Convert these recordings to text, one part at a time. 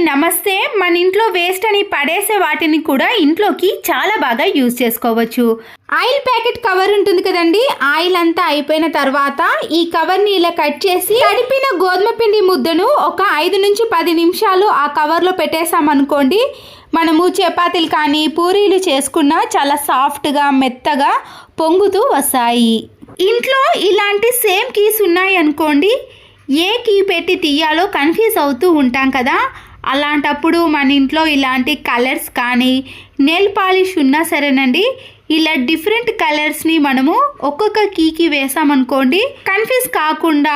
నమస్తే. మన ఇంట్లో వేస్ట్ అని పడేసే వాటిని కూడా ఇంట్లోకి చాలా బాగా యూజ్ చేసుకోవచ్చు. ఆయిల్ ప్యాకెట్ కవర్ ఉంటుంది కదండి, ఆయిల్ అంతా అయిపోయిన తర్వాత ఈ కవర్ని ఇలా కట్ చేసి తడిపిన గోధుమ పిండి ముద్దను ఒక 5 నుంచి 10 నిమిషాలు ఆ కవర్లో పెట్టేసామనుకోండి, మనము చపాతీలు కానీ పూరీలు చేసుకున్నా చాలా సాఫ్ట్గా మెత్తగా పొంగుతూ వస్తాయి. ఇంట్లో ఇలాంటి సేమ్ కీస్ ఉన్నాయి అనుకోండి, ఏ కీ పెట్టి తీయాలో కన్ఫ్యూజ్ అవుతూ ఉంటాం కదా, అలాంటప్పుడు మన ఇంట్లో ఇలాంటి కలర్స్ కానీ నెయిల్ పాలిష్ ఉన్నా సరేనండి, ఇలా డిఫరెంట్ కలర్స్ని మనము ఒక్కొక్క కీకి వేసామనుకోండి, కన్ఫ్యూజ్ కాకుండా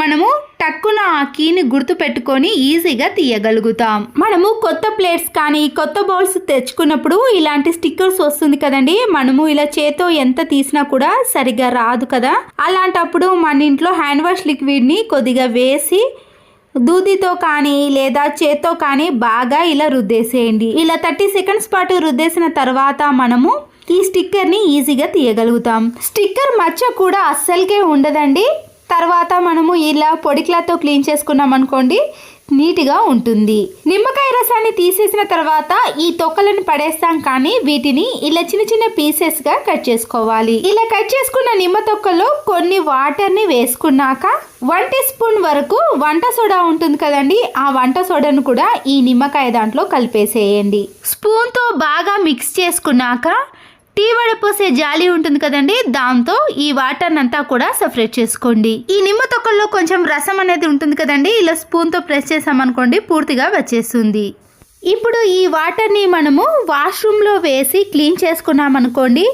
మనము టక్కున ఆ కీని గుర్తు పెట్టుకొని ఈజీగా తీయగలుగుతాం. మనము కొత్త ప్లేట్స్ కానీ కొత్త బౌల్స్ తెచ్చుకున్నప్పుడు ఇలాంటి స్టిక్కర్స్ వస్తుంది కదండి, మనము ఇలా చేత్తో ఎంత తీసినా కూడా సరిగా రాదు కదా, అలాంటప్పుడు మన ఇంట్లో హ్యాండ్ వాష్ లిక్విడ్ని కొద్దిగా వేసి దూదితో కానీ లేదా చేత్తో కానీ బాగా ఇలా రుద్దేసేయండి. ఇలా 30 సెకండ్స్ పాటు రుద్దేసిన తర్వాత మనము ఈ స్టిక్కర్ని ఈజీగా తీయగలుగుతాం. స్టిక్కర్ మచ్చ కూడా అస్సలకే ఉండదండి. తర్వాత మనము ఇలా పొడి క్లాత్తో క్లీన్ చేసుకున్నాం అనుకోండి, నీట్గా ఉంటుంది. నిమ్మకాయ రసాన్ని తీసేసిన తర్వాత ఈ తొక్కలను పడేస్తాం, కానీ వీటిని ఇలా చిన్న చిన్న పీసెస్గా కట్ చేసుకోవాలి. ఇలా కట్ చేసుకున్న నిమ్మ తొక్కలో కొన్ని వాటర్ని వేసుకున్నాక 1 టీ స్పూన్ వరకు వంట సోడా ఉంటుంది కదండి, ఆ వంట సోడాను కూడా ఈ నిమ్మకాయ దాంట్లో కలిపేసేయండి. స్పూన్తో బాగా మిక్స్ చేసుకున్నాక టీ వడపోసే జాలి ఉంటుంది కదండి, దాంతో ఈ వాటర్ అంతా కూడా సపరేట్ చేసుకోండి. ఈ నిమ్మ తొక్కల్లో కొంచెం రసం అనేది ఉంటుంది కదండి, ఇలా స్పూన్తో ప్రెస్ చేసామనుకోండి పూర్తిగా వచ్చేస్తుంది. ఇప్పుడు ఈ వాటర్ని మనము వాష్రూమ్లో వేసి క్లీన్ చేసుకున్నామనుకోండి,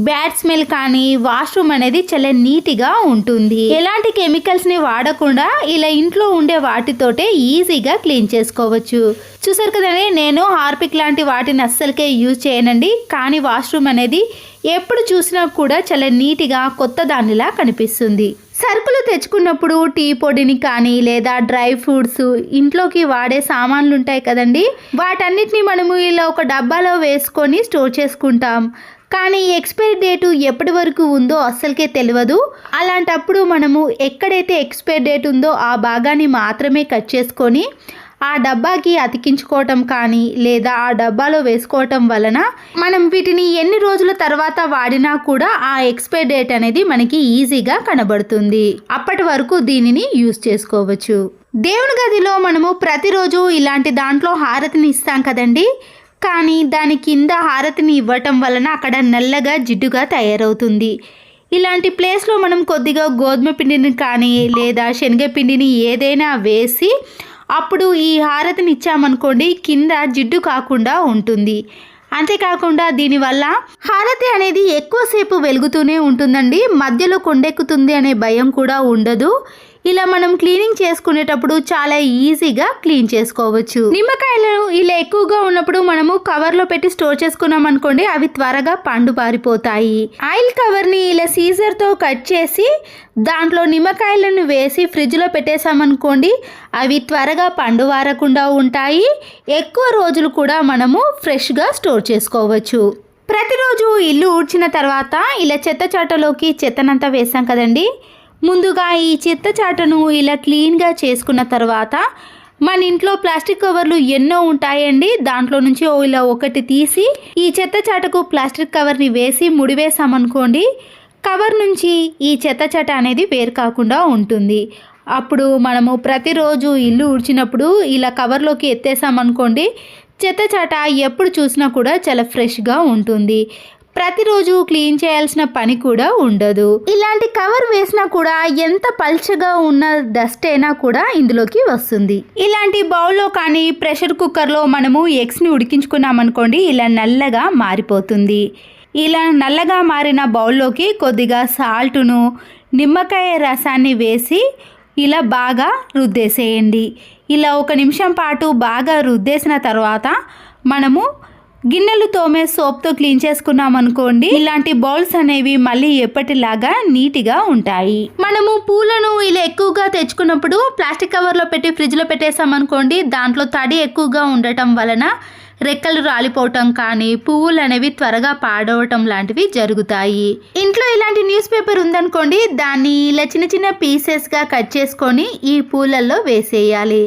బ్యాడ్ స్మెల్ కానీ వాష్రూమ్ అనేది చాలా నీట్గా ఉంటుంది. ఎలాంటి కెమికల్స్ని వాడకుండా ఇలా ఇంట్లో ఉండే వాటితోటే ఈజీగా క్లీన్ చేసుకోవచ్చు. చూసారు కదండి, నేను హార్పిక్ లాంటి వాటిని అస్సలకే యూజ్ చేయనండి, కానీ వాష్రూమ్ అనేది ఎప్పుడు చూసినా కూడా చాలా నీట్గా కొత్త దానిలా కనిపిస్తుంది. సరుకులు తెచ్చుకున్నప్పుడు టీ పొడిని కానీ లేదా డ్రై ఫ్రూట్స్, ఇంట్లోకి వాడే సామాన్లు ఉంటాయి కదండి, వాటన్నిటిని మనము ఇలా ఒక డబ్బాలో వేసుకొని స్టోర్ చేసుకుంటాం. కానీ ఎక్స్పైరీ డేటు ఎప్పటి వరకు ఉందో అస్సలకే తెలియదు. అలాంటప్పుడు మనము ఎక్కడైతే ఎక్స్పైరీ డేట్ ఉందో ఆ భాగాన్ని మాత్రమే కట్ చేసుకొని ఆ డబ్బాకి అతికించుకోవటం కానీ లేదా ఆ డబ్బాలో వేసుకోవటం వలన మనం వీటిని ఎన్ని రోజుల తర్వాత వాడినా కూడా ఆ ఎక్స్పైరీ డేట్ అనేది మనకి ఈజీగా కనబడుతుంది. అప్పటి వరకు దీనిని యూజ్ చేసుకోవచ్చు. దేవుని గదిలో మనము ప్రతిరోజు ఇలాంటి దాంట్లో హారతిని ఇస్తాం కదండి, కానీ దాని కింద హారతిని ఇవ్వటం వలన అక్కడ నల్లగా జిడ్డుగా తయారవుతుంది. ఇలాంటి ప్లేస్లో మనం కొద్దిగా గోధుమ పిండిని కానీ లేదా శనగపిండిని ఏదైనా వేసి అప్పుడు ఈ హారతిని ఇచ్చామనుకోండి, కింద జిడ్డు కాకుండా ఉంటుంది. అంతేకాకుండా దీనివల్ల హారతి అనేది ఎక్కువసేపు వెలుగుతూనే ఉంటుందండి, మధ్యలో కొండెక్కుతుంది అనే భయం కూడా ఉండదు. ఇలా మనం క్లీనింగ్ చేసుకునేటప్పుడు చాలా ఈజీగా క్లీన్ చేసుకోవచ్చు. నిమ్మకాయలు ఇలా ఎక్కువగా ఉన్నప్పుడు మనము కవర్లో పెట్టి స్టోర్ చేసుకున్నాం అనుకోండి, అవి త్వరగా పండు పారిపోతాయి. ఆయిల్ కవర్ని ఇలా సీజర్తో కట్ చేసి దాంట్లో నిమ్మకాయలను వేసి ఫ్రిడ్జ్లో పెట్టేసామనుకోండి, అవి త్వరగా పండు వారకుండా ఉంటాయి. ఎక్కువ రోజులు కూడా మనము ఫ్రెష్గా స్టోర్ చేసుకోవచ్చు. ప్రతిరోజు ఇల్లు ఊడ్చిన తర్వాత ఇలా చెత్త చాటలోకి చెత్తనంతా వేసాం కదండి, ముందుగా ఈ చెత్త చాటను ఇలా క్లీన్గా చేసుకున్న తర్వాత మన ఇంట్లో ప్లాస్టిక్ కవర్లు ఎన్నో ఉంటాయండి, దాంట్లో నుంచి ఇలా ఒకటి తీసి ఈ చెత్త చాటకు ప్లాస్టిక్ కవర్ని వేసి ముడివేసామనుకోండి, కవర్ నుంచి ఈ చెత్త చాట అనేది వేరు కాకుండా ఉంటుంది. అప్పుడు మనము ప్రతిరోజు ఇల్లు ఊడ్చినప్పుడు ఇలా కవర్లోకి ఎత్తేసామనుకోండి, చెత్త చాట ఎప్పుడు చూసినా కూడా చాలా ఫ్రెష్గా ఉంటుంది. ప్రతిరోజు క్లీన్ చేయాల్సిన పని కూడా ఉండదు. ఇలాంటి కవర్ వేసినా కూడా ఎంత పల్చగా ఉన్న డస్ట్ అయినా కూడా ఇందులోకి వస్తుంది. ఇలాంటి బౌల్లో కానీ ప్రెషర్ కుక్కర్లో మనము ఎగ్స్ని ఉడికించుకున్నామనుకోండి, ఇలా నల్లగా మారిపోతుంది. ఇలా నల్లగా మారిన బౌల్లోకి కొద్దిగా సాల్టును నిమ్మకాయ రసాన్ని వేసి ఇలా బాగా రుద్దేసేయండి. ఇలా 1 నిమిషం పాటు బాగా రుద్దేసిన తర్వాత మనము గిన్నెలు తోమే సోప్తో క్లీన్ చేసుకున్నాం అనుకోండి, ఇలాంటి బౌల్స్ అనేవి మళ్ళీ ఎప్పటిలాగా నీట్గా ఉంటాయి. మనము పూలను ఇలా ఎక్కువగా తెచ్చుకున్నప్పుడు ప్లాస్టిక్ కవర్లో పెట్టి ఫ్రిడ్జ్లో పెట్టేసామనుకోండి, దాంట్లో తడి ఎక్కువగా ఉండటం వలన రెక్కలు రాలిపోవటం కానీ పువ్వులు అనేవి త్వరగా పాడవటం లాంటివి జరుగుతాయి. ఇంట్లో ఇలాంటి న్యూస్ పేపర్ ఉందనుకోండి, దాన్ని ఇలా చిన్న చిన్న పీసెస్గా కట్ చేసుకొని ఈ పూలల్లో వేసేయాలి.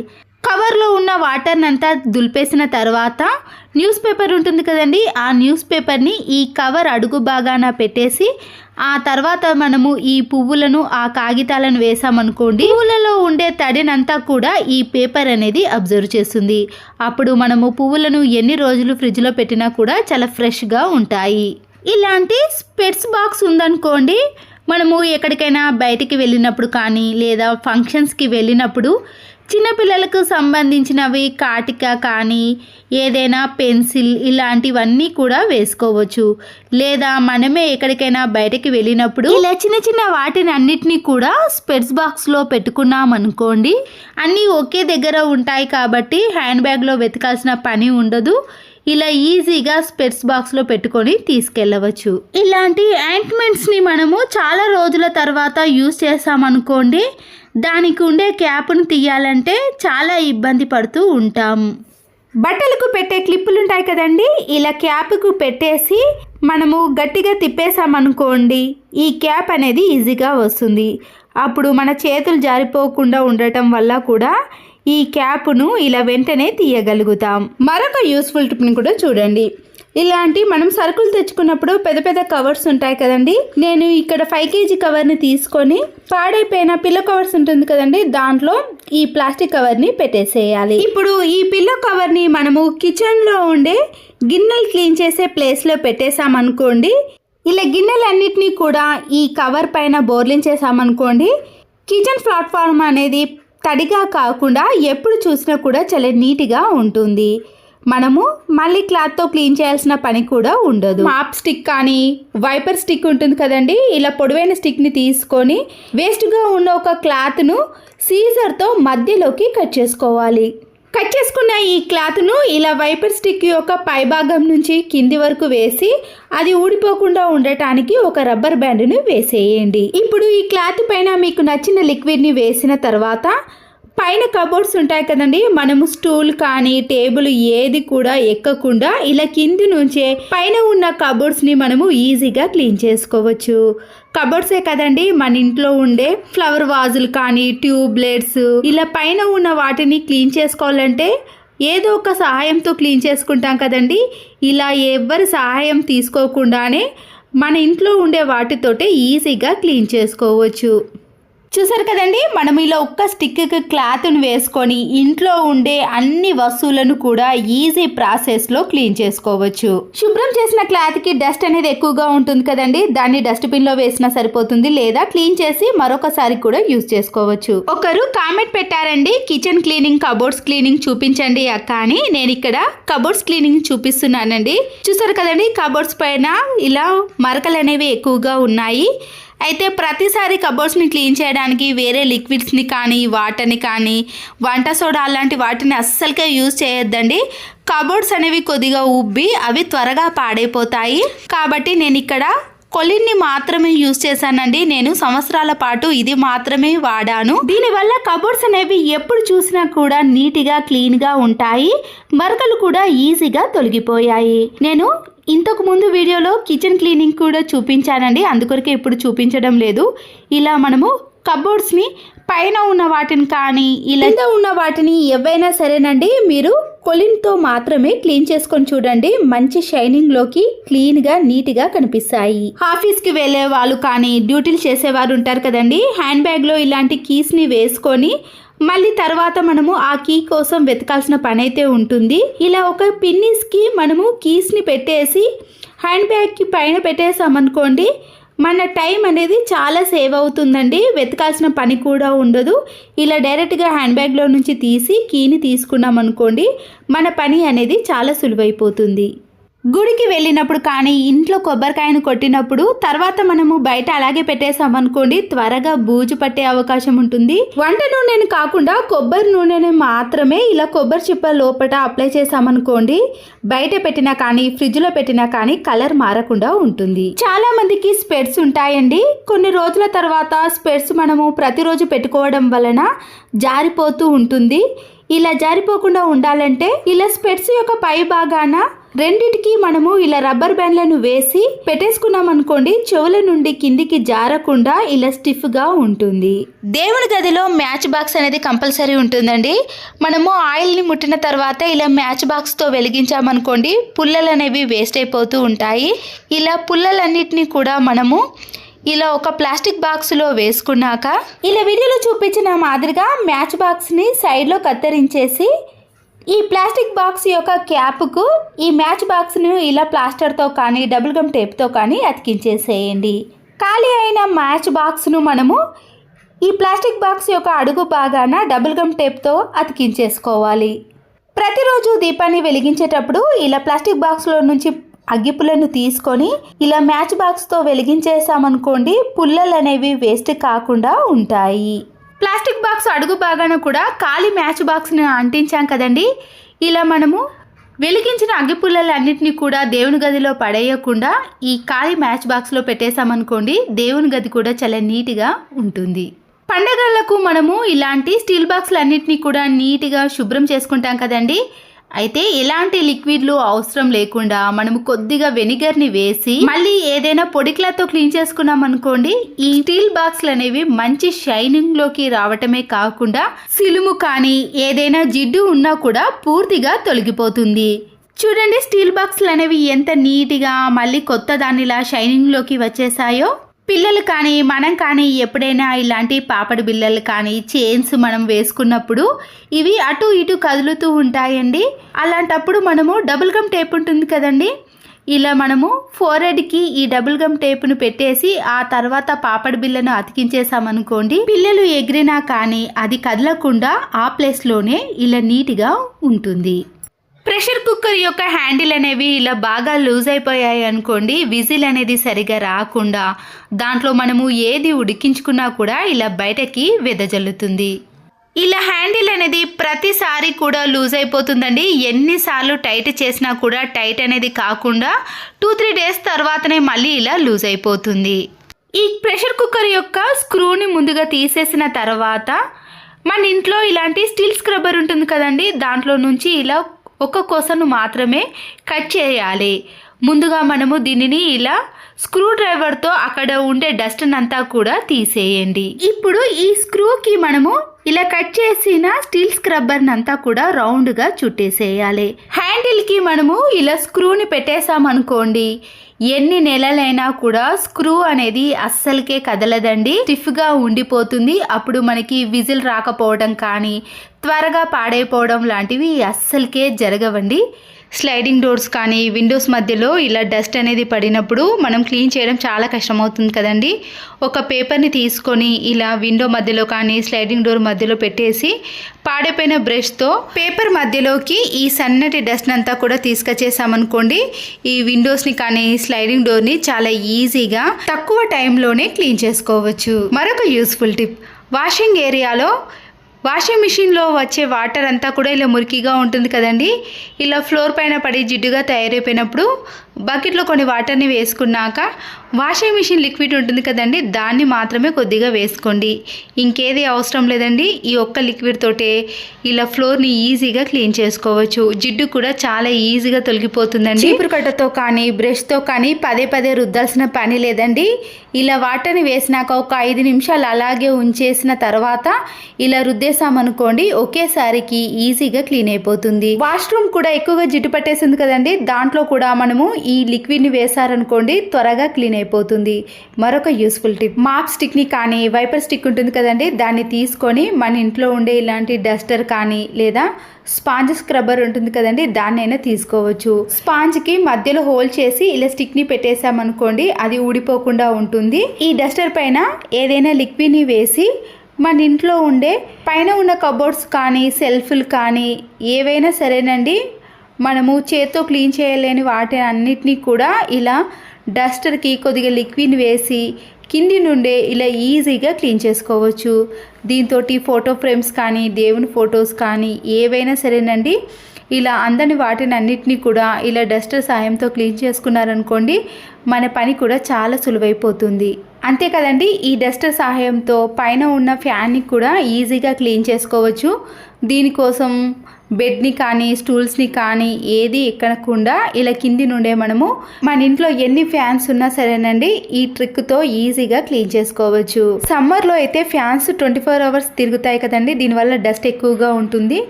కవర్లో ఉన్న వాటర్ని అంతా దులిపేసిన తర్వాత న్యూస్ పేపర్ ఉంటుంది కదండి, ఆ న్యూస్ పేపర్ని ఈ కవర్ అడుగు భాగాన పెట్టేసి ఆ తర్వాత మనము ఈ పువ్వులను ఆ కాగితాలను వేసామనుకోండి, పువ్వులలో ఉండే తడినంతా కూడా ఈ పేపర్ అనేది అబ్జర్వ్ చేస్తుంది. అప్పుడు మనము పువ్వులను ఎన్ని రోజులు ఫ్రిడ్జ్లో పెట్టినా కూడా చాలా ఫ్రెష్గా ఉంటాయి. ఇలాంటి స్పెట్స్ బాక్స్ ఉందనుకోండి, మనము ఎక్కడికైనా బయటికి వెళ్ళినప్పుడు కానీ లేదా ఫంక్షన్స్కి వెళ్ళినప్పుడు చిన్నపిల్లలకు సంబంధించినవి కాటిక కానీ ఏదైనా పెన్సిల్ ఇలాంటివన్నీ కూడా వేసుకోవచ్చు. లేదా మనమే ఎక్కడికైనా బయటకి వెళ్ళినప్పుడు ఇలా చిన్న చిన్న వాటిని అన్నిటినీ కూడా స్పెట్స్ బాక్స్లో పెట్టుకున్నాం అనుకోండి, అన్నీ ఒకే దగ్గర ఉంటాయి కాబట్టి హ్యాండ్ బ్యాగ్లో వెతకాల్సిన పని ఉండదు. ఇలా ఈజీగా స్పెట్స్ బాక్స్లో పెట్టుకొని తీసుకెళ్ళవచ్చు. ఇలాంటి ఆయింట్మెంట్స్ని మనము చాలా రోజుల తర్వాత యూజ్ చేసామనుకోండి, దానికి ఉండే క్యాప్ను తీయాలంటే చాలా ఇబ్బంది పడుతూ ఉంటాం. బట్టలకు పెట్టే క్లిప్పులు ఉంటాయి కదండి, ఇలా క్యాప్కు పెట్టేసి మనము గట్టిగా తిప్పేసామనుకోండి, ఈ క్యాప్ అనేది ఈజీగా వస్తుంది. అప్పుడు మన చేతులు జారిపోకుండా ఉండటం వల్ల కూడా ఈ క్యాప్ను ఇలా వెంటనే తీయగలుగుతాం. మరొక యూస్ఫుల్ టిప్ని కూడా చూడండి. ఇలాంటి మనం సరుకులు తెచ్చుకున్నప్పుడు పెద్ద పెద్ద కవర్స్ ఉంటాయి కదండి, నేను ఇక్కడ 5 kg కవర్ని తీసుకొని పాడైపోయిన పిల్లో కవర్స్ ఉంటుంది కదండి, దాంట్లో ఈ ప్లాస్టిక్ కవర్ని పెట్టేసేయాలి. ఇప్పుడు ఈ పిల్లో కవర్ని మనము కిచెన్లో ఉండే గిన్నెలు క్లీన్ చేసే ప్లేస్లో పెట్టేసామనుకోండి, ఇలా గిన్నెలన్నిటినీ కూడా ఈ కవర్ పైన బోర్లించేసామనుకోండి, కిచెన్ ప్లాట్ఫామ్ అనేది తడిగా కాకుండా ఎప్పుడు చూసినా కూడా చాలా నీట్గా ఉంటుంది. మనము మళ్ళీ క్లాత్తో క్లీన్ చేయాల్సిన పని కూడా ఉండదు. మాప్ స్టిక్ కానీ వైపర్ స్టిక్ ఉంటుంది కదండి, ఇలా పొడవైన స్టిక్ని తీసుకొని వేస్ట్గా ఉన్న ఒక క్లాత్ను సీజర్తో మధ్యలోకి కట్ చేసుకోవాలి. కట్ చేసుకున్న ఈ క్లాత్ను ఇలా వైపర్ స్టిక్ యొక్క పైభాగం నుంచి కింది వరకు వేసి అది ఊడిపోకుండా ఉండటానికి ఒక రబ్బర్ బ్యాండ్ను వేసేయండి. ఇప్పుడు ఈ క్లాత్ పైన మీకు నచ్చిన లిక్విడ్ని వేసిన తర్వాత పైన కబోర్డ్స్ ఉంటాయి కదండి, మనము స్టూల్ కానీ టేబుల్ ఏది కూడా ఎక్కకుండా ఇలా కింది నుంచే పైన ఉన్న కబోర్డ్స్ని మనము ఈజీగా క్లీన్ చేసుకోవచ్చు. కబోర్డ్సే కదండి, మన ఇంట్లో ఉండే ఫ్లవర్ వాజులు కానీ ట్యూబ్లైట్స్ ఇలా పైన ఉన్న వాటిని క్లీన్ చేసుకోవాలంటే ఏదో ఒక సహాయంతో క్లీన్ చేసుకుంటాం కదండి. ఇలా ఎవరి సహాయం తీసుకోకుండానే మన ఇంట్లో ఉండే వాటితోటే ఈజీగా క్లీన్ చేసుకోవచ్చు. చూసారు కదండి, మనం ఇలా ఒక్క స్టిక్కి క్లాత్ను వేసుకొని ఇంట్లో ఉండే అన్ని వస్తువులను కూడా ఈజీ ప్రాసెస్లో క్లీన్ చేసుకోవచ్చు. శుభ్రం చేసిన క్లాత్కి డస్ట్ అనేది ఎక్కువగా ఉంటుంది కదండి, దాన్ని డస్ట్బిన్లో వేసినా సరిపోతుంది, లేదా క్లీన్ చేసి మరొకసారి కూడా యూజ్ చేసుకోవచ్చు. ఒకరు కామెంట్ పెట్టారండి, కిచెన్ క్లీనింగ్ కబోర్డ్స్ క్లీనింగ్ చూపించండి అక్క అని. నేను ఇక్కడ కబోర్డ్స్ క్లీనింగ్ చూపిస్తున్నానండి. చూసారు కదండి, కబోర్డ్స్ పైన ఇలా మరకలు అనేవి ఎక్కువగా ఉన్నాయి. అయితే ప్రతిసారి కబోర్డ్స్ని క్లీన్ చేయడానికి వేరే లిక్విడ్స్ని కానీ వాటర్ని కానీ వంట సోడా అలాంటి వాటిని అస్సలుగా యూజ్ చేయొద్దండి. కబోర్డ్స్ అనేవి కొద్దిగా ఉబ్బి అవి త్వరగా పాడైపోతాయి. కాబట్టి నేను ఇక్కడ కొలిన్ని మాత్రమే యూజ్ చేశానండి. నేను సంవత్సరాల పాటు ఇది మాత్రమే వాడాను. దీనివల్ల కబోర్డ్స్ అనేవి ఎప్పుడు చూసినా కూడా నీట్గా క్లీన్గా ఉంటాయి, మరకలు కూడా ఈజీగా తొలగిపోయాయి. నేను ఇంతకు ముందు వీడియోలో కిచెన్ క్లీనింగ్ కూడా చూపించానండి, అందుకొరకే ఇప్పుడు చూపించడం లేదు. ఇలా మనము కబోర్డ్స్ని పైన ఉన్న వాటిని కానీ ఇలా ఉన్న వాటిని ఏవైనా సరేనండి, మీరు కొలిన్తో మాత్రమే క్లీన్ చేసుకొని చూడండి, మంచి షైనింగ్లోకి క్లీన్గా నీట్గా కనిపిస్తాయి. ఆఫీస్కి వెళ్ళే వాళ్ళు కానీ డ్యూటీలు చేసేవారు ఉంటారు కదండి, హ్యాండ్ బ్యాగ్లో ఇలాంటి కీస్ని వేసుకొని మళ్ళీ తర్వాత మనము ఆ కీ కోసం వెతకాల్సిన పని అయితే ఉంటుంది. ఇలా ఒక పిన్నిస్కి మనము కీస్ని పెట్టేసి హ్యాండ్ బ్యాగ్కి పైన పెట్టేసామనుకోండి, మన టైం అనేది చాలా సేవ్ అవుతుందండి, వెతకాల్సిన పని కూడా ఉండదు. ఇలా డైరెక్ట్గా హ్యాండ్ బ్యాగ్లో నుంచి తీసి కీని తీసుకున్నాం అనుకోండి, మన పని అనేది చాలా సులువైపోతుంది. గుడికి వెళ్ళినప్పుడు కానీ ఇంట్లో కొబ్బరికాయను కొట్టినప్పుడు తర్వాత మనము బయట అలాగే పెట్టేసామనుకోండి, త్వరగా బూజు పట్టే అవకాశం ఉంటుంది. వంట నూనెను కాకుండా కొబ్బరి నూనెని మాత్రమే ఇలా కొబ్బరి చిప్ప లోపల అప్లై చేసామనుకోండి, బయట పెట్టినా కానీ ఫ్రిడ్జ్లో పెట్టినా కానీ కలర్ మారకుండా ఉంటుంది. చాలా మందికి స్పెట్స్ ఉంటాయండి. కొన్ని రోజుల తర్వాత స్పెట్స్ మనము ప్రతిరోజు పెట్టుకోవడం వలన జారిపోతూ ఉంటుంది. ఇలా జారిపోకుండా ఉండాలంటే ఇలా స్పెట్స్ యొక్క పై భాగాన రెండిటికి మనము ఇలా రబ్బర్ బ్యాండ్లను వేసి పెట్టేసుకున్నాం అనుకోండి, చెవుల నుండి కిందికి జారకుండా ఇలా స్టిఫ్గా ఉంటుంది. దేవుని గదిలో మ్యాచ్ బాక్స్ అనేది కంపల్సరీ ఉంటుందండి. మనము ఆయిల్ని ముట్టిన తర్వాత ఇలా మ్యాచ్ బాక్స్తో వెలిగించామనుకోండి, పుల్లలు అనేవి వేస్ట్ అయిపోతూ ఉంటాయి. ఇలా పుల్లలన్నిటినీ కూడా మనము ఇలా ఒక ప్లాస్టిక్ బాక్స్లో వేసుకున్నాక ఇలా వీడియోలో చూపించిన మాదిరిగా మ్యాచ్ బాక్స్ని సైడ్లో కత్తిరించేసి ఈ ప్లాస్టిక్ బాక్స్ యొక్క క్యాప్కు ఈ మ్యాచ్ బాక్స్ను ఇలా ప్లాస్టర్తో కానీ డబుల్ గమ్ టేప్తో కానీ అతికించేసేయండి. ఖాళీ అయిన మ్యాచ్ బాక్స్ను మనము ఈ ప్లాస్టిక్ బాక్స్ యొక్క అడుగు భాగాన డబుల్ గమ్ టేప్తో అతికించేసుకోవాలి. ప్రతిరోజు దీపాన్ని వెలిగించేటప్పుడు ఇలా ప్లాస్టిక్ బాక్స్లో నుంచి అగ్గిపుల్లను తీసుకొని ఇలా మ్యాచ్ బాక్స్తో వెలిగించేసామనుకోండి, పుల్లలు అనేవి వేస్ట్ కాకుండా ఉంటాయి. ప్లాస్టిక్ బాక్స్ అడుగు భాగాన కూడా ఖాళీ మ్యాచ్ బాక్స్ని అంటించాం కదండి. ఇలా మనము వెలిగించిన అగ్గిపుల్లలన్నింటినీ కూడా దేవుని గదిలో పడేయకుండా ఈ ఖాళీ మ్యాచ్ బాక్స్లో పెట్టేసామనుకోండి, దేవుని గది కూడా చాలా నీట్గా ఉంటుంది. పండగలకు మనము ఇలాంటి స్టీల్ బాక్స్లు అన్నింటినీ కూడా నీట్గా శుభ్రం చేసుకుంటాం కదండి. అయితే ఎలాంటి లిక్విడ్లు అవసరం లేకుండా మనము కొద్దిగా వెనిగర్ని వేసి మళ్ళీ ఏదైనా పొడి క్లాత్తో క్లీన్ చేసుకున్నాం అనుకోండి, ఈ స్టీల్ బాక్స్లు అనేవి మంచి షైనింగ్ లోకి రావటమే కాకుండా సిలుము కానీ ఏదైనా జిడ్డు ఉన్నా కూడా పూర్తిగా తొలగిపోతుంది. చూడండి స్టీల్ బాక్స్లు అనేవి ఎంత నీట్గా మళ్ళీ కొత్త దానిలా షైనింగ్ లోకి వచ్చేసాయో. పిల్లలు కానీ మనం కానీ ఎప్పుడైనా ఇలాంటి పాపడి బిళ్ళలు కానీ చైన్స్ మనం వేసుకున్నప్పుడు ఇవి అటు ఇటు కదులుతూ ఉంటాయండి. అలాంటప్పుడు మనము డబుల్ గమ్ టేప్ ఉంటుంది కదండి, ఇలా మనము ఫోర్హెడ్కి ఈ డబుల్ గమ్ టేప్ను పెట్టేసి ఆ తర్వాత పాపడి బిళ్ళను అతికించేసామనుకోండి, పిల్లలు ఎగిరినా కానీ అది కదలకుండా ఆ ప్లేస్లోనే ఇలా నీట్గా ఉంటుంది. ప్రెషర్ కుక్కర్ యొక్క హ్యాండిల్ అనేవి ఇలా బాగా లూజ్ అయిపోయాయి అనుకోండి, విజిల్ అనేది సరిగా రాకుండా దాంట్లో మనము ఏది ఉడికించుకున్నా కూడా ఇలా బయటకి వెదజల్లుతుంది. ఇలా హ్యాండిల్ అనేది ప్రతిసారి కూడా లూజ్ అయిపోతుందండి. ఎన్నిసార్లు టైట్ చేసినా కూడా టైట్ అనేది కాకుండా 2-3 డేస్ తర్వాతనే మళ్ళీ ఇలా లూజ్ అయిపోతుంది. ఈ ప్రెషర్ కుక్కర్ యొక్క స్క్రూని ముందుగా తీసేసిన తర్వాత మన ఇంట్లో ఇలాంటి స్టీల్ స్క్రబ్బర్ ఉంటుంది కదండి, దాంట్లో నుంచి ఇలా ఒక కొసను మాత్రమే కట్ చేయాలి. ముందుగా మనము దీనిని ఇలా స్క్రూ డ్రైవర్తో అక్కడ ఉండే డస్ట్ అంతా కూడా తీసేయండి. ఇప్పుడు ఈ స్క్రూకి మనము ఇలా కట్ చేసిన స్టీల్ స్క్రబ్బర్ అంతా కూడా రౌండ్గా చుట్టేసేయాలి. హ్యాండిల్కి మనము ఇలా స్క్రూని పెట్టేసామనుకోండి, ఎన్ని నెలలైనా కూడా స్క్రూ అనేది అస్సలకే కదలదండి, స్టిఫ్గా ఉండిపోతుంది. అప్పుడు మనకి విజిల్ రాకపోవడం కానీ త్వరగా పాడైపోవడం లాంటివి అస్సలకే జరగవండి. స్లైడింగ్ డోర్స్ కానీ విండోస్ మధ్యలో ఇలా డస్ట్ అనేది పడినప్పుడు మనం క్లీన్ చేయడం చాలా కష్టమవుతుంది కదండి. ఒక పేపర్ని తీసుకొని ఇలా విండో మధ్యలో కానీ స్లైడింగ్ డోర్ మధ్యలో పెట్టేసి పాడైపోయిన బ్రష్తో పేపర్ మధ్యలోకి ఈ సన్నటి డస్ట్ అంతా కూడా తీసుకొచ్చేసామనుకోండి, ఈ విండోస్ని కానీ స్లైడింగ్ డోర్ని చాలా ఈజీగా తక్కువ టైంలోనే క్లీన్ చేసుకోవచ్చు. మరొక యూస్ఫుల్ టిప్, వాషింగ్ ఏరియాలో వాషింగ్ మిషన్లో వచ్చే వాటర్ అంతా కూడా ఇలా మురికిగా ఉంటుంది కదండి. ఇలా ఫ్లోర్ పైన పడి జిడ్డుగా తయారైపోయినప్పుడు బకెట్లో కొన్ని వాటర్ని వేసుకున్నాక వాషింగ్ మిషన్ లిక్విడ్ ఉంటుంది కదండి, దాన్ని మాత్రమే కొద్దిగా వేసుకోండి. ఇంకేది అవసరం లేదండి. ఈ ఒక్క లిక్విడ్ తోటే ఇలా ఫ్లోర్ని ఈజీగా క్లీన్ చేసుకోవచ్చు. జిడ్డు కూడా చాలా ఈజీగా తొలగిపోతుందండి. చీపురు కట్టతో కానీ బ్రష్తో కానీ పదే రుద్దాల్సిన పని లేదండి. ఇలా వాటర్ని వేసినాక ఒక 5 నిమిషాలు అలాగే ఉంచేసిన తర్వాత ఇలా రుద్దేసామనుకోండి, ఒకేసారికి ఈజీగా క్లీన్ అయిపోతుంది. వాష్రూమ్ కూడా ఎక్కువగా జిడ్డు పట్టేసింది కదండి, దాంట్లో కూడా మనము ఈ లిక్విడ్ని వేసారనుకోండి త్వరగా క్లీన్ అయిపోతుంది. మరొక యూస్ఫుల్ టిప్, మాప్ స్టిక్ని కానీ వైపర్ స్టిక్ ఉంటుంది కదండి, దాన్ని తీసుకొని మన ఇంట్లో ఉండే ఇలాంటి డస్టర్ కానీ లేదా స్పాంజ్ స్క్రబ్బర్ ఉంటుంది కదండి, దాన్నైనా తీసుకోవచ్చు. స్పాంజ్కి మధ్యలో హోల్ చేసి ఇలా స్టిక్ని పెట్టేసామనుకోండి, అది ఊడిపోకుండా ఉంటుంది. ఈ డస్టర్ పైన ఏదైనా లిక్విడ్ని వేసి మన ఇంట్లో ఉండే పైన ఉన్న కబోర్డ్స్ కానీ సెల్ఫ్లు కానీ ఏవైనా సరేనండి, మనము చేత్తో క్లీన్ చేయలేని వాటి అన్నిటినీ కూడా ఇలా డస్టర్కి కొద్దిగా లిక్విడ్ వేసి కింది నుండే ఇలా ఈజీగా క్లీన్ చేసుకోవచ్చు. దీంతో ఫోటో ఫ్రేమ్స్ కానీ దేవుని ఫొటోస్ కానీ ఏవైనా సరేనండి, ఇలా అందని వాటిని అన్నిటినీ కూడా ఇలా డస్టర్ సాయంతో క్లీన్ చేసుకున్నారనుకోండి, మన పని కూడా చాలా సులువైపోతుంది. అంతే కదండి, ఈ డస్టర్ సహాయంతో పైన ఉన్న ఫ్యాన్ని కూడా ఈజీగా క్లీన్ చేసుకోవచ్చు. దీనికోసం బెడ్ని కానీ స్టూల్స్ని కానీ ఏది ఎక్కకుండా ఇలా కింది నుండే మనము మన ఇంట్లో ఎన్ని ఫ్యాన్స్ ఉన్నా సరేనండి ఈ ట్రిక్తో ఈజీగా క్లీన్ చేసుకోవచ్చు. సమ్మర్లో అయితే ఫ్యాన్స్ 24 అవర్స్ తిరుగుతాయి కదండి, దీనివల్ల డస్ట్ ఎక్కువగా ఉంటుంది.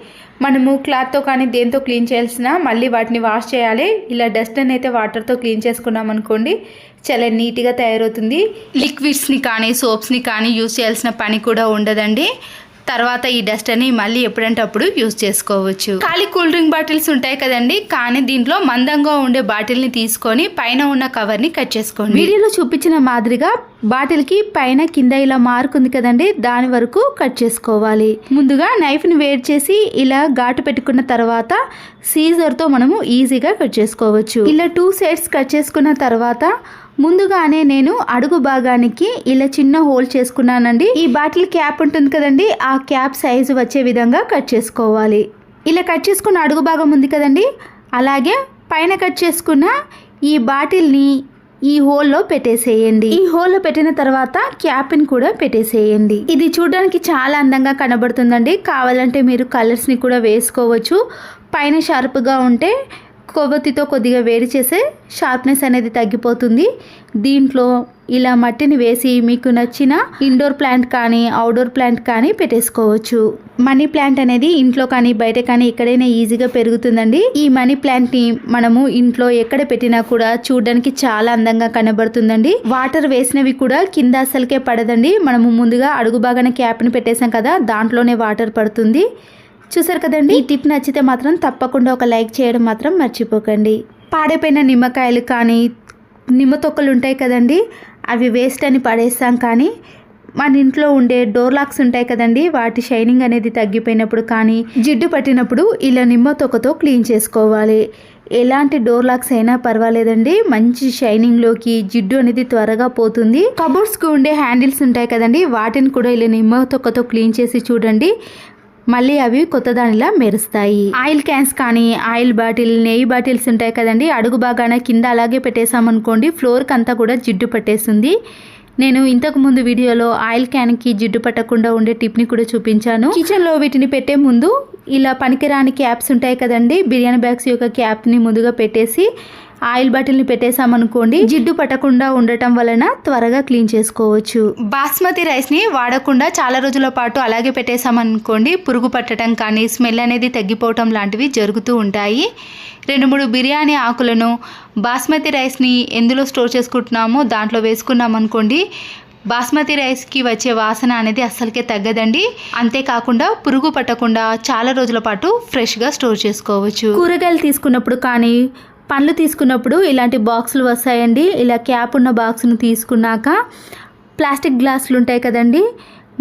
మనము క్లాత్తో కానీ దేంతో క్లీన్ చేయాల్సిన మళ్ళీ వాటిని వాష్ చేయాలి. ఇలా డస్ట్ అయితే వాటర్తో క్లీన్ చేసుకున్నాం అనుకోండి చాలా నీట్గా తయారవుతుంది. లిక్విడ్స్ని కానీ సోప్స్ని కానీ యూజ్ చేయాల్సిన పని కూడా ఉండదండి. తర్వాత ఈ డస్ట్ అని మళ్ళీ ఎప్పుడంటే అప్పుడు యూజ్ చేసుకోవచ్చు. ఖాళీ కూల్ డ్రింక్ బాటిల్స్ ఉంటాయి కదండి, కానీ దీంట్లో మందంగా ఉండే బాటిల్ని తీసుకొని పైన ఉన్న కవర్ని కట్ చేసుకోండి. వీడియోలో చూపించిన మాదిరిగా బాటిల్కి పైన కింద ఇలా మార్క్ ఉంది కదండి, దాని వరకు కట్ చేసుకోవాలి. ముందుగా నైఫ్ని వేడి చేసి ఇలా ఘాటు పెట్టుకున్న తర్వాత సీజర్తో మనము ఈజీగా కట్ చేసుకోవచ్చు. ఇలా 2 సైడ్స్ కట్ చేసుకున్న తర్వాత ముందుగానే నేను అడుగు భాగానికి ఇలా చిన్న హోల్ చేసుకున్నానండి. ఈ బాటిల్ క్యాప్ ఉంటుంది కదండి, ఆ క్యాప్ సైజు వచ్చే విధంగా కట్ చేసుకోవాలి. ఇలా కట్ చేసుకున్న అడుగు భాగం ఉంది కదండి, అలాగే పైన కట్ చేసుకున్న ఈ బాటిల్ని ఈ హోల్లో పెట్టేసేయండి. ఈ హోల్లో పెట్టిన తర్వాత క్యాప్ని కూడా పెట్టేసేయండి. ఇది చూడడానికి చాలా అందంగా కనబడుతుందండి. కావాలంటే మీరు కలర్స్ని కూడా వేసుకోవచ్చు. పైన షార్ప్గా ఉంటే కొవ్వొత్తితో కొద్దిగా వేడి చేసే షార్ప్నెస్ అనేది తగ్గిపోతుంది. దీంట్లో ఇలా మట్టిని వేసి మీకు నచ్చిన ఇండోర్ ప్లాంట్ కానీ అవుట్డోర్ ప్లాంట్ కానీ పెట్టేసుకోవచ్చు. మనీ ప్లాంట్ అనేది ఇంట్లో కానీ బయట కానీ ఎక్కడైనా ఈజీగా పెరుగుతుందండి. ఈ మనీ ప్లాంట్ని మనము ఇంట్లో ఎక్కడ పెట్టినా కూడా చూడడానికి చాలా అందంగా కనబడుతుందండి. వాటర్ వేసినవి కూడా కింద అస్సలకే పడదండి. మనము ముందుగా అడుగు భాగాన క్యాప్ని పెట్టేసాం కదా, దాంట్లోనే వాటర్ పడుతుంది. చూసారు కదండి. ఈ టిప్ నచ్చితే మాత్రం తప్పకుండా ఒక లైక్ చేయడం మాత్రం మర్చిపోకండి. పాడైపోయిన నిమ్మకాయలు కానీ నిమ్మ తొక్కలు ఉంటాయి కదండి, అవి వేస్ట్ అని పడేస్తాం. కానీ మన ఇంట్లో ఉండే డోర్ లాక్స్ ఉంటాయి కదండి, వాటి షైనింగ్ అనేది తగ్గిపోయినప్పుడు కానీ జిడ్డు పట్టినప్పుడు ఇలా నిమ్మ తొక్కతో క్లీన్ చేసుకోవాలి. ఎలాంటి డోర్ లాక్స్ అయినా పర్వాలేదండి, మంచి షైనింగ్లోకి జిడ్డు అనేది త్వరగా పోతుంది. కబోర్డ్స్కి ఉండే హ్యాండిల్స్ ఉంటాయి కదండి, వాటిని కూడా ఇలా నిమ్మ తొక్కతో క్లీన్ చేసి చూడండి, మళ్ళీ అవి కొత్త దానిలా మెరుస్తాయి. ఆయిల్ క్యాన్స్ కానీ ఆయిల్ బాటిల్ నెయ్యి బాటిల్స్ ఉంటాయి కదండి, అడుగు బాగాన కింద అలాగే పెట్టేసామనుకోండి ఫ్లోర్కి అంతా కూడా జిడ్డు పట్టేస్తుంది. నేను ఇంతకు ముందు వీడియోలో ఆయిల్ క్యాన్కి జిడ్డు పట్టకుండా ఉండే టిప్ని కూడా చూపించాను. కిచెన్లో వీటిని పెట్టే ముందు ఇలా పనికిరాని క్యాప్స్ ఉంటాయి కదండి, బిర్యానీ బ్యాగ్స్ యొక్క క్యాప్ని ముందుగా పెట్టేసి ఆయిల్ బాటిల్ని పెట్టేసామనుకోండి జిడ్డు పట్టకుండా ఉండటం వలన త్వరగా క్లీన్ చేసుకోవచ్చు. బాస్మతి రైస్ని వాడకుండా చాలా రోజుల పాటు అలాగే పెట్టేసామనుకోండి పురుగు పట్టడం కానీ స్మెల్ అనేది తగ్గిపోవటం లాంటివి జరుగుతూ ఉంటాయి. 2-3 బిర్యానీ ఆకులను బాస్మతి రైస్ని ఎందులో స్టోర్ చేసుకుంటున్నామో దాంట్లో వేసుకున్నాం అనుకోండి బాస్మతి రైస్కి వచ్చే వాసన అనేది అస్సలకే తగ్గదండి. అంతేకాకుండా పురుగు పట్టకుండా చాలా రోజుల పాటు ఫ్రెష్గా స్టోర్ చేసుకోవచ్చు. కూరగాయలు తీసుకున్నప్పుడు కానీ పండ్లు తీసుకున్నప్పుడు ఇలాంటి బాక్సులు వస్తాయండి. ఇలా క్యాప్ ఉన్న బాక్స్ను తీసుకున్నాక ప్లాస్టిక్ గ్లాసులు ఉంటాయి కదండి,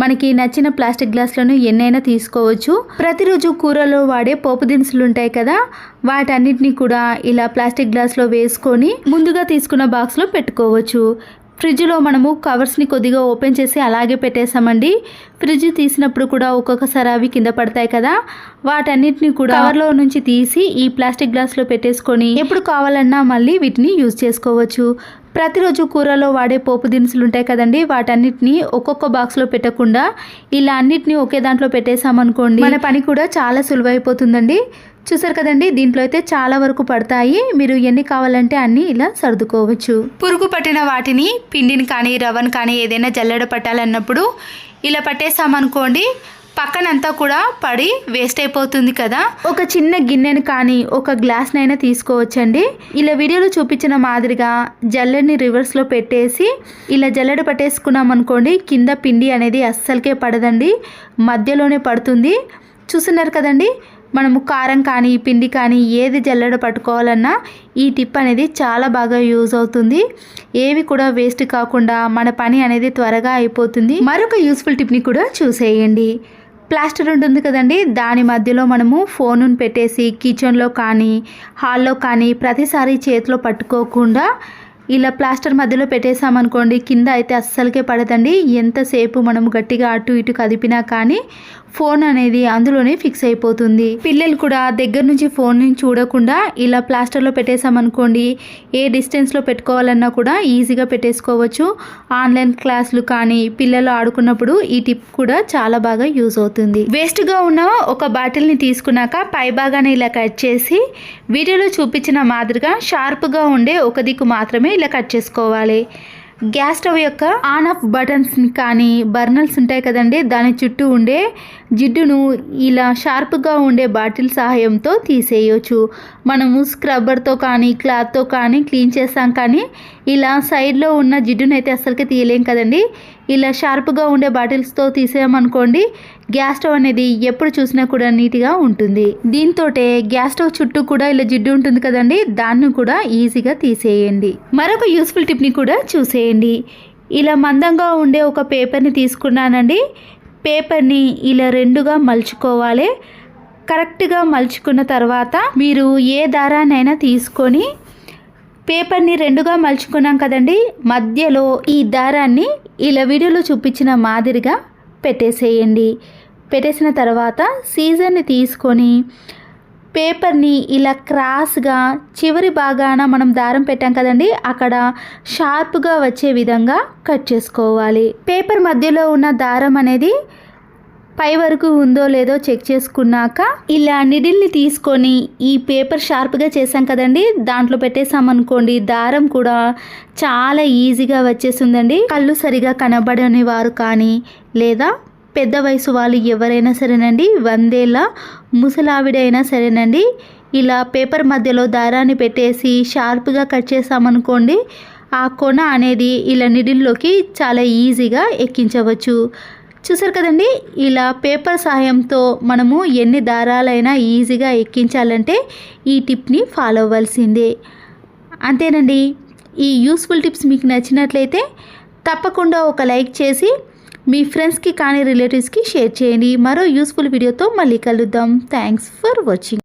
మనకి నచ్చిన ప్లాస్టిక్ గ్లాసులను ఎన్నైనా తీసుకోవచ్చు. ప్రతిరోజు కూరలో వాడే పోపు దినుసులు ఉంటాయి కదా, వాటన్నిటిని కూడా ఇలా ప్లాస్టిక్ గ్లాస్లో వేసుకొని ముందుగా తీసుకున్న బాక్స్లో పెట్టుకోవచ్చు. ఫ్రిడ్జ్లో మనము కవర్స్ని కొద్దిగా ఓపెన్ చేసి అలాగే పెట్టేసామండి. ఫ్రిడ్జ్ తీసినప్పుడు కూడా ఒక్కొక్కసారి అవి కింద పడతాయి కదా, వాటన్నిటిని కూడా కవర్లో నుంచి తీసి ఈ ప్లాస్టిక్ గ్లాస్లో పెట్టేసుకొని ఎప్పుడు కావాలన్నా మళ్ళీ వీటిని యూజ్ చేసుకోవచ్చు. ప్రతిరోజు కూరలో వాడే పోపు దినుసులు ఉంటాయి కదండి, వాటన్నిటిని ఒక్కొక్క బాక్స్లో పెట్టకుండా ఇలా అన్నిటిని ఒకే దాంట్లో పెట్టేసామనుకోండి మన పని కూడా చాలా సులువైపోతుందండి. చూసారు కదండి, దీంట్లో అయితే చాలా వరకు పడతాయి. మీరు ఎన్ని కావాలంటే అన్ని ఇలా సర్దుకోవచ్చు. పురుగు పట్టిన వాటిని పిండిని కానీ రవ్వను కానీ ఏదైనా జల్లెడ పట్టాలన్నప్పుడు ఇలా పట్టేసామనుకోండి పక్కనంతా కూడా పడి వేస్ట్ అయిపోతుంది కదా. ఒక చిన్న గిన్నెను కానీ ఒక గ్లాస్నైనా తీసుకోవచ్చండి. ఇలా వీడియోలో చూపించిన మాదిరిగా జల్లెడని రివర్స్లో పెట్టేసి ఇలా జల్లెడ పట్టేసుకున్నాం అనుకోండి కింద పిండి అనేది అస్సలకే పడదండి, మధ్యలోనే పడుతుంది. చూస్తున్నారు కదండి, మనము కారం కానీ పిండి కానీ ఏది జల్లెడ పట్టుకోవాలన్నా ఈ టిప్ అనేది చాలా బాగా యూజ్ అవుతుంది. ఏవి కూడా వేస్ట్ కాకుండా మన పని అనేది త్వరగా అయిపోతుంది. మరొక యూస్ఫుల్ టిప్ని కూడా చూసేయండి. ప్లాస్టర్ ఉంటుంది కదండి, దాని మధ్యలో మనము ఫోనును పెట్టేసి కిచెన్లో కానీ హాల్లో కానీ ప్రతిసారి చేతిలో పట్టుకోకుండా ఇలా ప్లాస్టర్ మధ్యలో పెట్టేసామనుకోండి కింద అయితే అస్సలకే పడదండి. ఎంతసేపు మనం గట్టిగా అటు ఇటు కదిపినా కానీ ఫోన్ అనేది అందులోనే ఫిక్స్ అయిపోతుంది. పిల్లలు కూడా దగ్గర నుంచి ఫోన్ని చూడకుండా ఇలా ప్లాస్టర్లో పెట్టేసామనుకోండి, ఏ డిస్టెన్స్లో పెట్టుకోవాలన్నా కూడా ఈజీగా పెట్టేసుకోవచ్చు. ఆన్లైన్ క్లాసులు కానీ పిల్లలు ఆడుకున్నప్పుడు ఈ టిప్ కూడా చాలా బాగా యూజ్ అవుతుంది. వేస్ట్గా ఉన్న ఒక బాటిల్ని తీసుకున్నాక పై భాగాన్ని ఇలా కట్ చేసి వీడియోలో చూపించిన మాదిరిగా షార్ప్గా ఉండే ఒక దిక్కు మాత్రమే ఇలా కట్ చేసుకోవాలి. గ్యాస్ స్టవ్ యొక్క ఆన్ ఆఫ్ బటన్స్ని కానీ బర్నర్స్ ఉంటాయి కదండి, దాని చుట్టూ ఉండే జిడ్డును ఇలా షార్ప్గా ఉండే బాటిల్ సహాయంతో తీసేయచ్చు. మనము స్క్రబ్బర్తో కానీ క్లాత్తో కానీ క్లీన్ చేస్తాం, కానీ ఇలా సైడ్లో ఉన్న జిడ్డును అయితే అస్సలకి తీయలేం కదండి. ఇలా షార్ప్గా ఉండే బాటిల్స్తో తీసేయమనుకోండి, గ్యాస్ స్టవ్ అనేది ఎప్పుడు చూసినా కూడా నీట్గా ఉంటుంది. దీంతో గ్యాస్ స్టవ్ చుట్టూ కూడా ఇలా జిడ్డు ఉంటుంది కదండి, దాన్ని కూడా ఈజీగా తీసేయండి. మరొక యూస్ఫుల్ టిప్ని కూడా చూసేయండి. ఇలా మందంగా ఉండే ఒక పేపర్ని తీసుకున్నానండి. పేపర్ని ఇలా రెండుగా మలుచుకోవాలి. కరెక్ట్గా మలుచుకున్న తర్వాత మీరు ఏ దారాన్నైనా తీసుకొని పేపర్ని రెండుగా మలుచుకున్నాం కదండి, మధ్యలో ఈ దారాన్ని ఇలా వీడియోలో చూపించిన మాదిరిగా పెట్టేసేయండి. పెట్టేసిన తర్వాత సీజర్ని తీసుకొని పేపర్ని ఇలా క్రాస్గా చివరి భాగాన మనం దారం పెట్టాం కదండి, అక్కడ షార్ప్గా వచ్చే విధంగా కట్ చేసుకోవాలి. పేపర్ మధ్యలో ఉన్న దారం అనేది పై వరకు ఉందో లేదో చెక్ చేసుకున్నాక ఇలా నిడిల్ని తీసుకొని ఈ పేపర్ షార్ప్గా చేసాం కదండి, దాంట్లో పెట్టేసామనుకోండి, దారం కూడా చాలా ఈజీగా వచ్చేస్తుందండి. కళ్ళు సరిగా కనబడని వారు కానీ లేదా పెద్ద వయసు వాళ్ళు ఎవరైనా సరేనండి, 100 ఏళ్ళ ముసలావిడైనా సరేనండి, ఇలా పేపర్ మధ్యలో దారాన్ని పెట్టేసి షార్ప్గా కట్ చేసామనుకోండి, ఆ కొన అనేది ఇలా నిడిల్లోకి చాలా ఈజీగా ఎక్కించవచ్చు. చూసారు కదండి, ఇలా పేపర్ సహాయంతో మనము ఎన్ని దారాలైనా ఈజీగా ఎక్కించాలంటే ఈ టిప్ని ఫాలో అవ్వాల్సిందే. అంతేనండి. ఈ యూస్ఫుల్ టిప్స్ మీకు నచ్చినట్లయితే తప్పకుండా ఒక లైక్ చేసి మీ ఫ్రెండ్స్కి కానీ రిలేటివ్స్కి షేర్ చేయండి. మరో యూస్ఫుల్ వీడియోతో మళ్ళీ కలుద్దాం. Thanks for watching.